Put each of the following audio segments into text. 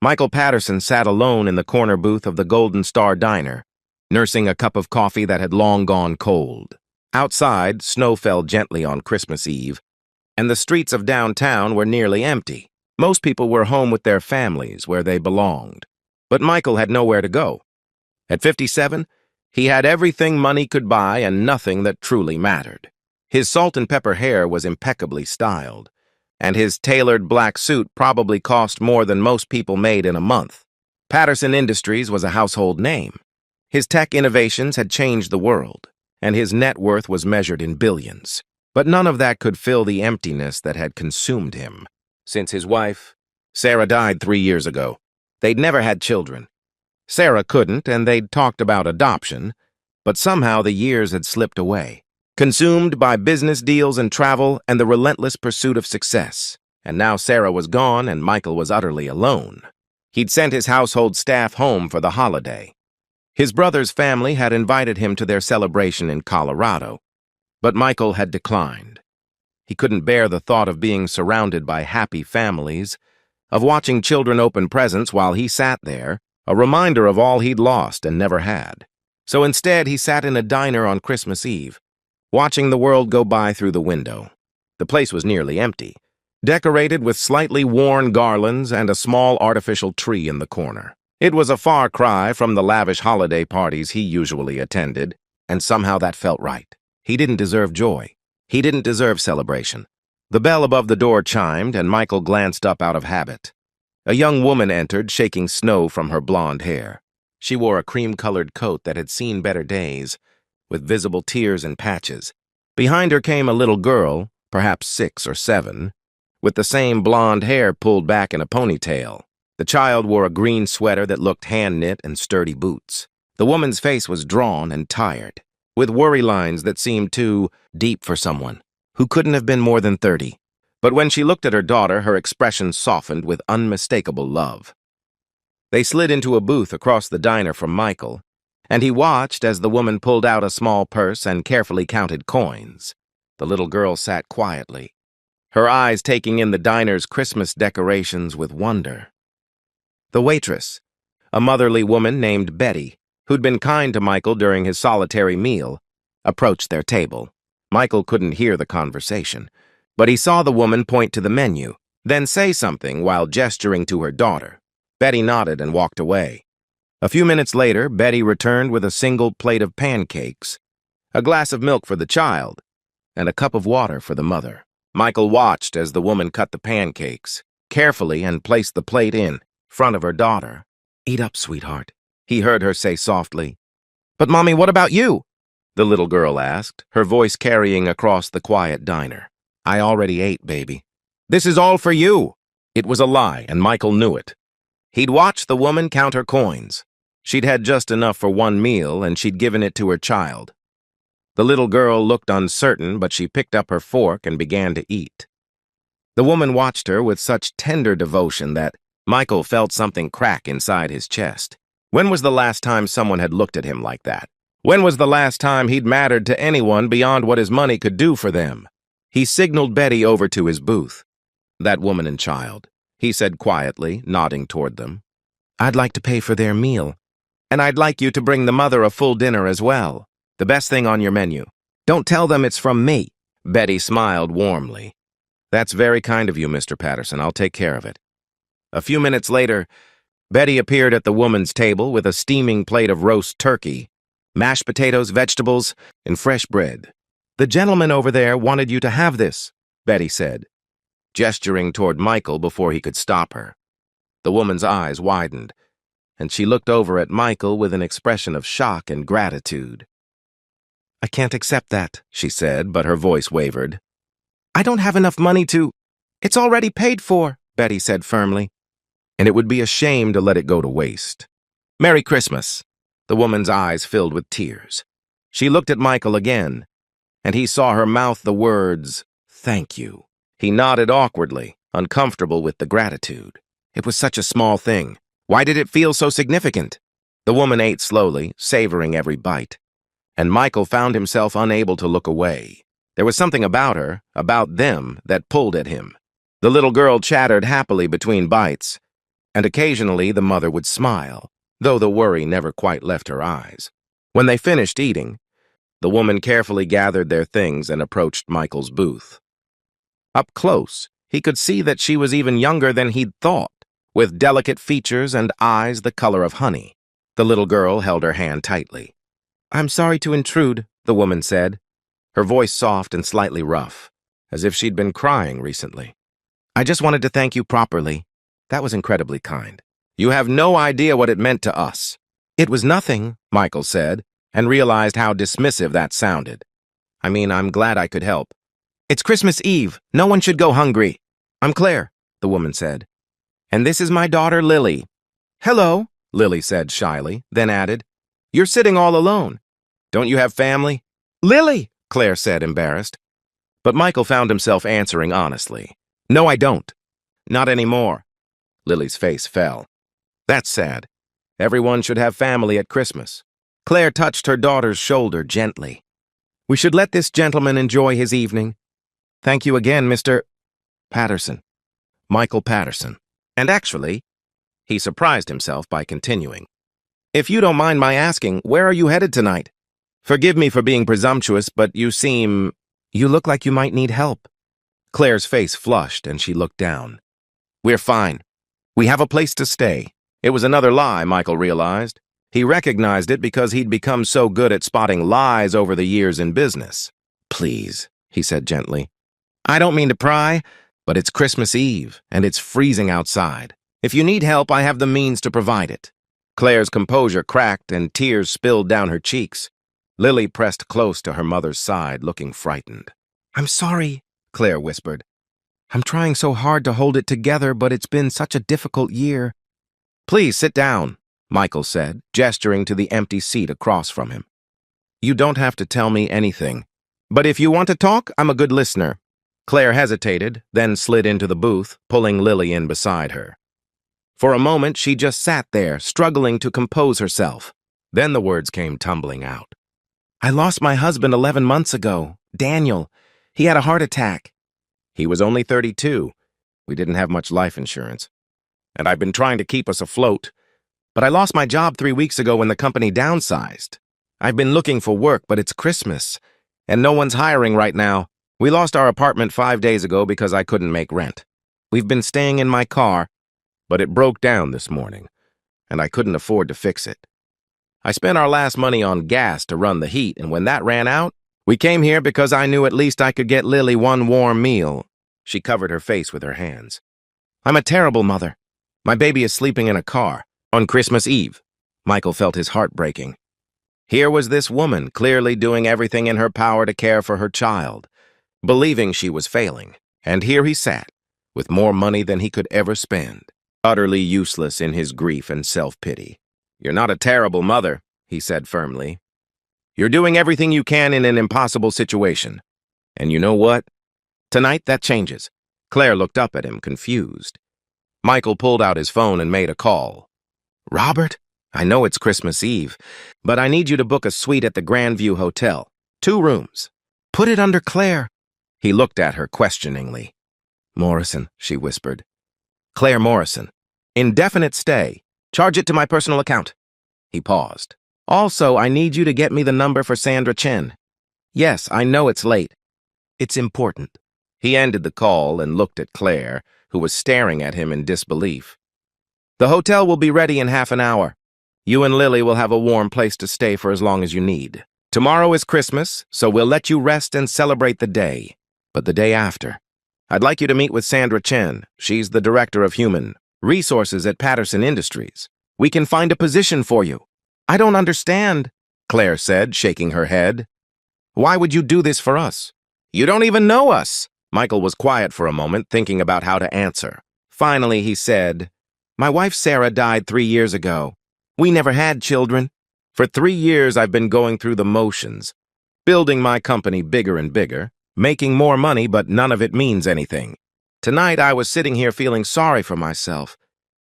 Michael Patterson sat alone in the corner booth of the Golden Star Diner, nursing a cup of coffee that had long gone cold. Outside, snow fell gently on Christmas Eve, and the streets of downtown were nearly empty. Most people were home with their families where they belonged. But Michael had nowhere to go. At 57, he had everything money could buy and nothing that truly mattered. His salt and pepper hair was impeccably styled, and his tailored black suit probably cost more than most people made in a month. Patterson Industries was a household name. His tech innovations had changed the world, and his net worth was measured in billions. But none of that could fill the emptiness that had consumed him. Since his wife, Sarah, died 3 years ago, they'd never had children. Sarah couldn't, and they'd talked about adoption, but somehow the years had slipped away, consumed by business deals and travel and the relentless pursuit of success. And now Sarah was gone and Michael was utterly alone. He'd sent his household staff home for the holiday. His brother's family had invited him to their celebration in Colorado, but Michael had declined. He couldn't bear the thought of being surrounded by happy families, of watching children open presents while he sat there, a reminder of all he'd lost and never had. So instead, he sat in a diner on Christmas Eve, watching the world go by through the window. The place was nearly empty, decorated with slightly worn garlands and a small artificial tree in the corner. It was a far cry from the lavish holiday parties he usually attended, and somehow that felt right. He didn't deserve joy. He didn't deserve celebration. The bell above the door chimed, and Michael glanced up out of habit. A young woman entered, shaking snow from her blonde hair. She wore a cream-colored coat that had seen better days, with visible tears and patches. Behind her came a little girl, perhaps 6 or 7, with the same blonde hair pulled back in a ponytail. The child wore a green sweater that looked hand-knit and sturdy boots. The woman's face was drawn and tired, with worry lines that seemed too deep for someone who couldn't have been more than 30. But when she looked at her daughter, her expression softened with unmistakable love. They slid into a booth across the diner from Michael, and he watched as the woman pulled out a small purse and carefully counted coins. The little girl sat quietly, her eyes taking in the diner's Christmas decorations with wonder. The waitress, a motherly woman named Betty, who'd been kind to Michael during his solitary meal, approached their table. Michael couldn't hear the conversation, but he saw the woman point to the menu, then say something while gesturing to her daughter. Betty nodded and walked away. A few minutes later, Betty returned with a single plate of pancakes, a glass of milk for the child, and a cup of water for the mother. Michael watched as the woman cut the pancakes carefully and placed the plate in front of her daughter. "Eat up, sweetheart," he heard her say softly. "But, Mommy, what about you?" the little girl asked, her voice carrying across the quiet diner. "I already ate, baby." "This is all for you." It was a lie, and Michael knew it. He'd watched the woman count her coins. She'd had just enough for one meal, and she'd given it to her child. The little girl looked uncertain, but she picked up her fork and began to eat. The woman watched her with such tender devotion that Michael felt something crack inside his chest. When was the last time someone had looked at him like that? When was the last time he'd mattered to anyone beyond what his money could do for them? He signaled Betty over to his booth. "That woman and child," he said quietly, nodding toward them. "I'd like to pay for their meal. And I'd like you to bring the mother a full dinner as well. The best thing on your menu. Don't tell them it's from me." Betty smiled warmly. "That's very kind of you, Mr. Patterson. I'll take care of it." A few minutes later, Betty appeared at the woman's table with a steaming plate of roast turkey, mashed potatoes, vegetables, and fresh bread. "The gentleman over there wanted you to have this," Betty said, gesturing toward Michael before he could stop her. The woman's eyes widened, and she looked over at Michael with an expression of shock and gratitude. "I can't accept that," she said, but her voice wavered. "I don't have enough money to—" "It's already paid for," Betty said firmly, "and it would be a shame to let it go to waste. Merry Christmas." The woman's eyes filled with tears. She looked at Michael again, and he saw her mouth the words, "Thank you." He nodded awkwardly, uncomfortable with the gratitude. It was such a small thing. Why did it feel so significant? The woman ate slowly, savoring every bite, and Michael found himself unable to look away. There was something about her, about them, that pulled at him. The little girl chattered happily between bites, and occasionally the mother would smile, though the worry never quite left her eyes. When they finished eating, the woman carefully gathered their things and approached Michael's booth. Up close, he could see that she was even younger than he'd thought, with delicate features and eyes the color of honey. The little girl held her hand tightly. "I'm sorry to intrude," the woman said, her voice soft and slightly rough, as if she'd been crying recently. "I just wanted to thank you properly. That was incredibly kind. You have no idea what it meant to us." "It was nothing," Michael said, and realized how dismissive that sounded. "I mean, I'm glad I could help. It's Christmas Eve. No one should go hungry." "I'm Claire," the woman said. "And this is my daughter, Lily." "Hello," Lily said shyly, then added, "You're sitting all alone. Don't you have family?" "Lily," Claire said, embarrassed. But Michael found himself answering honestly. "No, I don't. Not anymore." Lily's face fell. "That's sad. Everyone should have family at Christmas." Claire touched her daughter's shoulder gently. "We should let this gentleman enjoy his evening. Thank you again, Mr. Patterson." Michael Patterson. And actually, he surprised himself by continuing. "If you don't mind my asking, where are you headed tonight? Forgive me for being presumptuous, but you look like you might need help." Claire's face flushed and she looked down. "We're fine. We have a place to stay." It was another lie, Michael realized. He recognized it because he'd become so good at spotting lies over the years in business. "Please," he said gently. "I don't mean to pry, but it's Christmas Eve, and it's freezing outside. If you need help, I have the means to provide it." Claire's composure cracked and tears spilled down her cheeks. Lily pressed close to her mother's side, looking frightened. "I'm sorry," Claire whispered. "I'm trying so hard to hold it together, but it's been such a difficult year." "Please sit down," Michael said, gesturing to the empty seat across from him. "You don't have to tell me anything. But if you want to talk, I'm a good listener." Claire hesitated, then slid into the booth, pulling Lily in beside her. For a moment, she just sat there, struggling to compose herself. Then the words came tumbling out. "I lost my husband 11 months ago, Daniel. He had a heart attack." "He was only 32. We didn't have much life insurance. And I've been trying to keep us afloat. But I lost my job 3 weeks ago when the company downsized. I've been looking for work, but it's Christmas, and no one's hiring right now. We lost our apartment 5 days ago because I couldn't make rent. We've been staying in my car, but it broke down this morning, and I couldn't afford to fix it. I spent our last money on gas to run the heat, and when that ran out, we came here because I knew at least I could get Lily one warm meal." She covered her face with her hands. "I'm a terrible mother. My baby is sleeping in a car on Christmas Eve." Michael felt his heart breaking. Here was this woman clearly doing everything in her power to care for her child, believing she was failing. And here he sat, with more money than he could ever spend, utterly useless in his grief and self-pity. "You're not a terrible mother," he said firmly. "You're doing everything you can in an impossible situation. And you know what? Tonight, that changes." Claire looked up at him, confused. Michael pulled out his phone and made a call. "Robert, I know it's Christmas Eve, but I need you to book a suite at the Grandview Hotel. 2 rooms. Put it under Claire." He looked at her questioningly. "Morrison," she whispered. "Claire Morrison. Indefinite stay. Charge it to my personal account." He paused. "Also, I need you to get me the number for Sandra Chen. Yes, I know it's late. It's important." He ended the call and looked at Claire, who was staring at him in disbelief. "The hotel will be ready in half an hour. You and Lily will have a warm place to stay for as long as you need. Tomorrow is Christmas, so we'll let you rest and celebrate the day. But the day after, I'd like you to meet with Sandra Chen. She's the director of human resources at Patterson Industries. We can find a position for you." "I don't understand," Claire said, shaking her head. "Why would you do this for us? You don't even know us." Michael was quiet for a moment, thinking about how to answer. Finally, he said, "My wife Sarah died 3 years ago. We never had children. For 3 years, I've been going through the motions, building my company bigger and bigger, making more money, but none of it means anything. Tonight, I was sitting here feeling sorry for myself,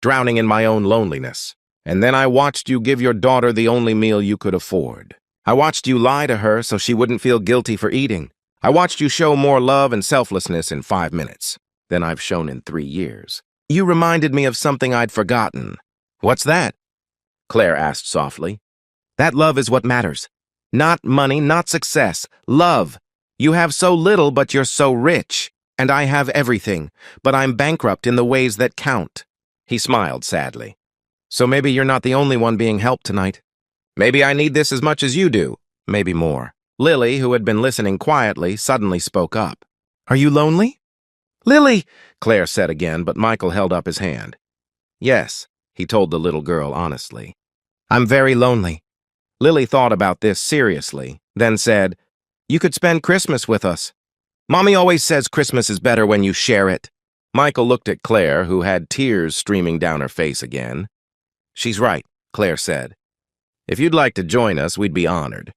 drowning in my own loneliness. And then I watched you give your daughter the only meal you could afford. I watched you lie to her so she wouldn't feel guilty for eating. I watched you show more love and selflessness in 5 minutes than I've shown in 3 years. You reminded me of something I'd forgotten. What's that? Claire asked softly. That love is what matters. Not money, not success. Love. You have so little, but you're so rich. And I have everything, but I'm bankrupt in the ways that count. He smiled sadly. So maybe you're not the only one being helped tonight. Maybe I need this as much as you do. Maybe more. Lily, who had been listening quietly, suddenly spoke up. Are you lonely? Lily, Claire said again, but Michael held up his hand. Yes, he told the little girl honestly. I'm very lonely. Lily thought about this seriously, then said, You could spend Christmas with us. Mommy always says Christmas is better when you share it. Michael looked at Claire, who had tears streaming down her face again. She's right, Claire said. If you'd like to join us, we'd be honored.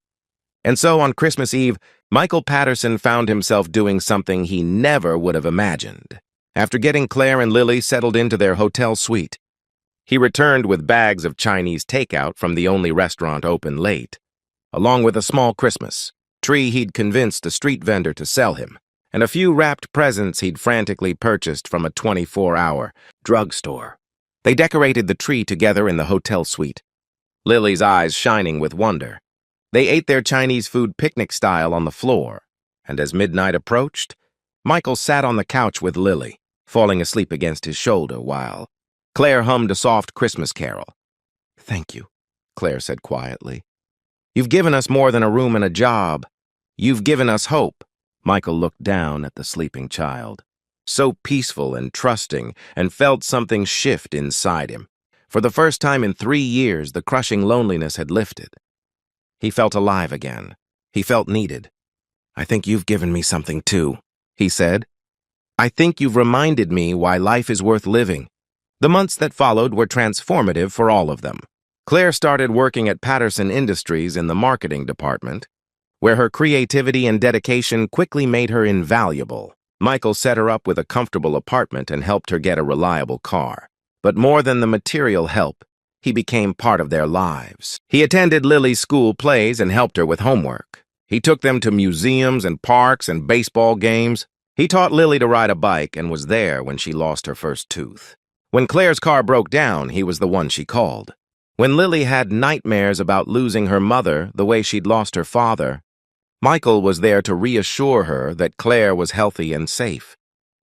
And so on Christmas Eve, Michael Patterson found himself doing something he never would have imagined. After getting Claire and Lily settled into their hotel suite, he returned with bags of Chinese takeout from the only restaurant open late, along with a small Christmas tree he'd convinced a street vendor to sell him, and a few wrapped presents he'd frantically purchased from a 24-hour drugstore. They decorated the tree together in the hotel suite, Lily's eyes shining with wonder. They ate their Chinese food picnic style on the floor, and as midnight approached, Michael sat on the couch with Lily, falling asleep against his shoulder while Claire hummed a soft Christmas carol. Thank you, Claire said quietly. You've given us more than a room and a job. You've given us hope. Michael looked down at the sleeping child, so peaceful and trusting, and felt something shift inside him. For the first time in 3 years, the crushing loneliness had lifted. He felt alive again. He felt needed. I think you've given me something too, he said. I think you've reminded me why life is worth living. The months that followed were transformative for all of them. Claire started working at Patterson Industries in the marketing department, where her creativity and dedication quickly made her invaluable. Michael set her up with a comfortable apartment and helped her get a reliable car. But more than the material help, he became part of their lives. He attended Lily's school plays and helped her with homework. He took them to museums and parks and baseball games. He taught Lily to ride a bike and was there when she lost her first tooth. When Claire's car broke down, he was the one she called. When Lily had nightmares about losing her mother the way she'd lost her father, Michael was there to reassure her that Claire was healthy and safe.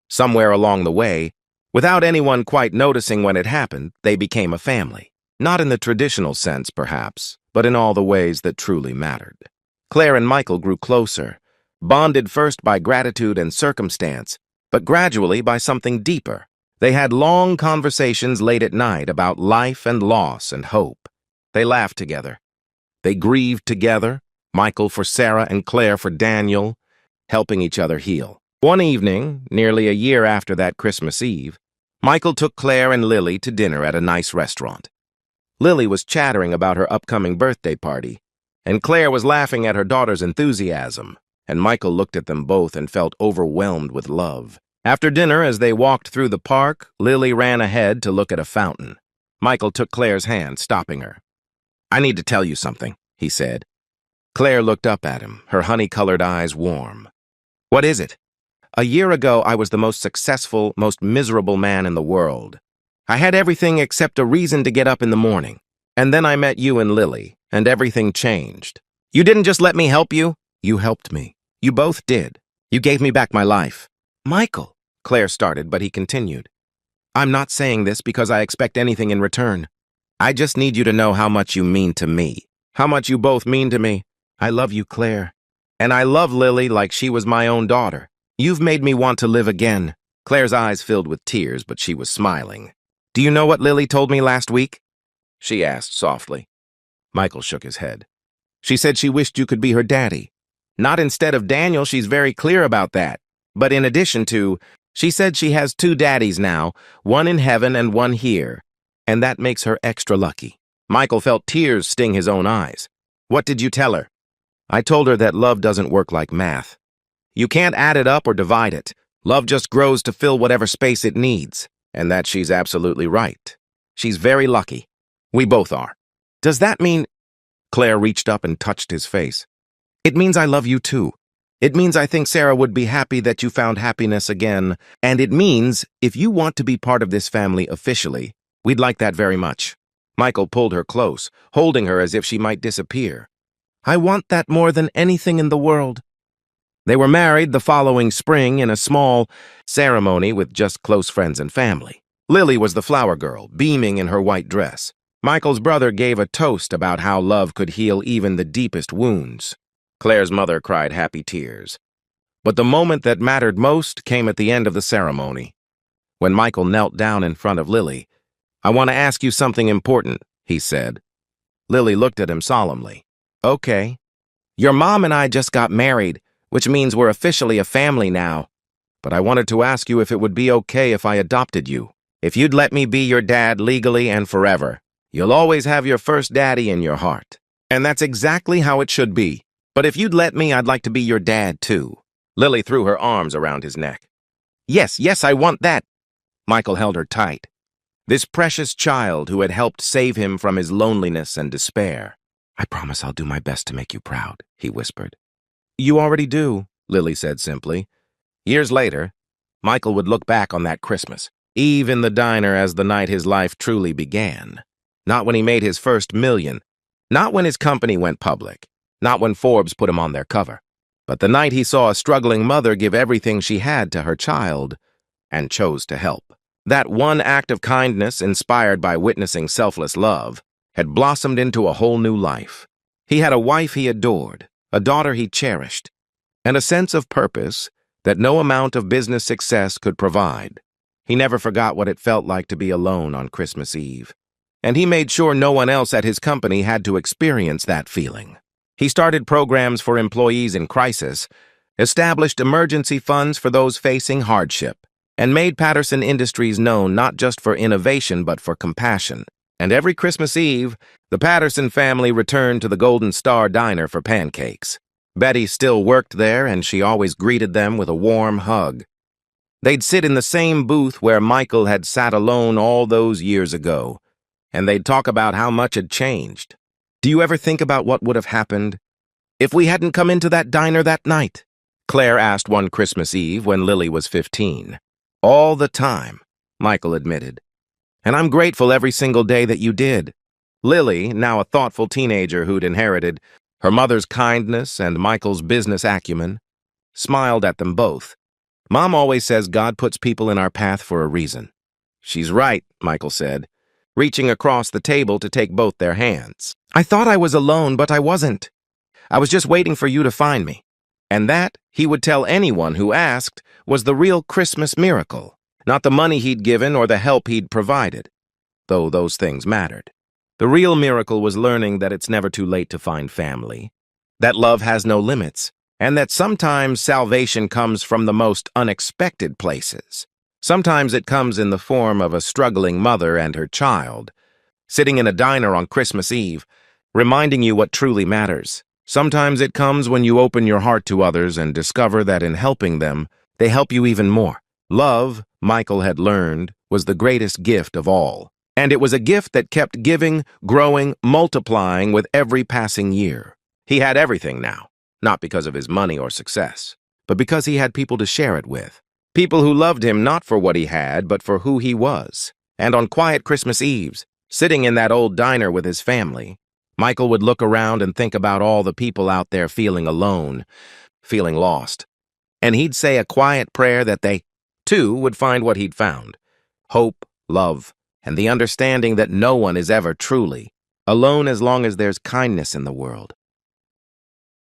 Somewhere along the way, without anyone quite noticing when it happened, they became a family. Not in the traditional sense, perhaps, but in all the ways that truly mattered. Claire and Michael grew closer, bonded first by gratitude and circumstance, but gradually by something deeper. They had long conversations late at night about life and loss and hope. They laughed together. They grieved together, Michael for Sarah and Claire for Daniel, helping each other heal. One evening, nearly a year after that Christmas Eve, Michael took Claire and Lily to dinner at a nice restaurant. Lily was chattering about her upcoming birthday party, and Claire was laughing at her daughter's enthusiasm, and Michael looked at them both and felt overwhelmed with love. After dinner, as they walked through the park, Lily ran ahead to look at a fountain. Michael took Claire's hand, stopping her. I need to tell you something, he said. Claire looked up at him, her honey-colored eyes warm. What is it? A year ago, I was the most successful, most miserable man in the world. I had everything except a reason to get up in the morning. And then I met you and Lily, and everything changed. You didn't just let me help you. You helped me. You both did. You gave me back my life. Michael, Claire started, but he continued. I'm not saying this because I expect anything in return. I just need you to know how much you mean to me. How much you both mean to me. I love you, Claire. And I love Lily like she was my own daughter. You've made me want to live again. Claire's eyes filled with tears, but she was smiling. Do you know what Lily told me last week? She asked softly. Michael shook his head. She said she wished you could be her daddy. Not instead of Daniel, she's very clear about that. But in addition to, she said she has 2 daddies now, one in heaven and one here, and that makes her extra lucky. Michael felt tears sting his own eyes. What did you tell her? I told her that love doesn't work like math. You can't add it up or divide it. Love just grows to fill whatever space it needs, and that she's absolutely right. She's very lucky. We both are. Does that mean... Claire reached up and touched his face. It means I love you too. It means I think Sarah would be happy that you found happiness again, and it means if you want to be part of this family officially, we'd like that very much. Michael pulled her close, holding her as if she might disappear. I want that more than anything in the world. They were married the following spring in a small ceremony with just close friends and family. Lily was the flower girl, beaming in her white dress. Michael's brother gave a toast about how love could heal even the deepest wounds. Claire's mother cried happy tears. But the moment that mattered most came at the end of the ceremony. When Michael knelt down in front of Lily, I want to ask you something important, he said. Lily looked at him solemnly. Okay. Your mom and I just got married, which means we're officially a family now. But I wanted to ask you if it would be okay if I adopted you. If you'd let me be your dad legally and forever. You'll always have your first daddy in your heart. And that's exactly how it should be. But if you'd let me, I'd like to be your dad, too. Lily threw her arms around his neck. Yes, I want that. Michael held her tight. This precious child who had helped save him from his loneliness and despair. I promise I'll do my best to make you proud, he whispered. You already do, Lily said simply. Years later, Michael would look back on that Christmas Eve in the diner as the night his life truly began. Not when he made his first million, not when his company went public, not when Forbes put him on their cover, but the night he saw a struggling mother give everything she had to her child and chose to help. That one act of kindness, inspired by witnessing selfless love, had blossomed into a whole new life. He had a wife he adored, a daughter he cherished, and a sense of purpose that no amount of business success could provide. He never forgot what it felt like to be alone on Christmas Eve, and he made sure no one else at his company had to experience that feeling. He started programs for employees in crisis, established emergency funds for those facing hardship, and made Patterson Industries known not just for innovation but for compassion. And every Christmas Eve, the Patterson family returned to the Golden Star Diner for pancakes. Betty still worked there, and she always greeted them with a warm hug. They'd sit in the same booth where Michael had sat alone all those years ago, and they'd talk about how much had changed. Do you ever think about what would have happened if we hadn't come into that diner that night? Claire asked one Christmas Eve when Lily was 15. All the time, Michael admitted. And I'm grateful every single day that you did. Lily, now a thoughtful teenager who'd inherited her mother's kindness and Michael's business acumen, smiled at them both. Mom always says God puts people in our path for a reason. She's right, Michael said, reaching across the table to take both their hands. I thought I was alone, but I wasn't. I was just waiting for you to find me. And that, he would tell anyone who asked, was the real Christmas miracle, not the money he'd given or the help he'd provided, though those things mattered. The real miracle was learning that it's never too late to find family, that love has no limits, and that sometimes salvation comes from the most unexpected places. Sometimes it comes in the form of a struggling mother and her child, sitting in a diner on Christmas Eve, reminding you what truly matters. Sometimes it comes when you open your heart to others and discover that in helping them, they help you even more. Love, Michael had learned, was the greatest gift of all. And it was a gift that kept giving, growing, multiplying with every passing year. He had everything now, not because of his money or success, but because he had people to share it with. People who loved him not for what he had, but for who he was. And on quiet Christmas Eves, sitting in that old diner with his family, Michael would look around and think about all the people out there feeling alone, feeling lost. And he'd say a quiet prayer that they, too, would find what he'd found. Hope, love, and the understanding that no one is ever truly alone as long as there's kindness in the world.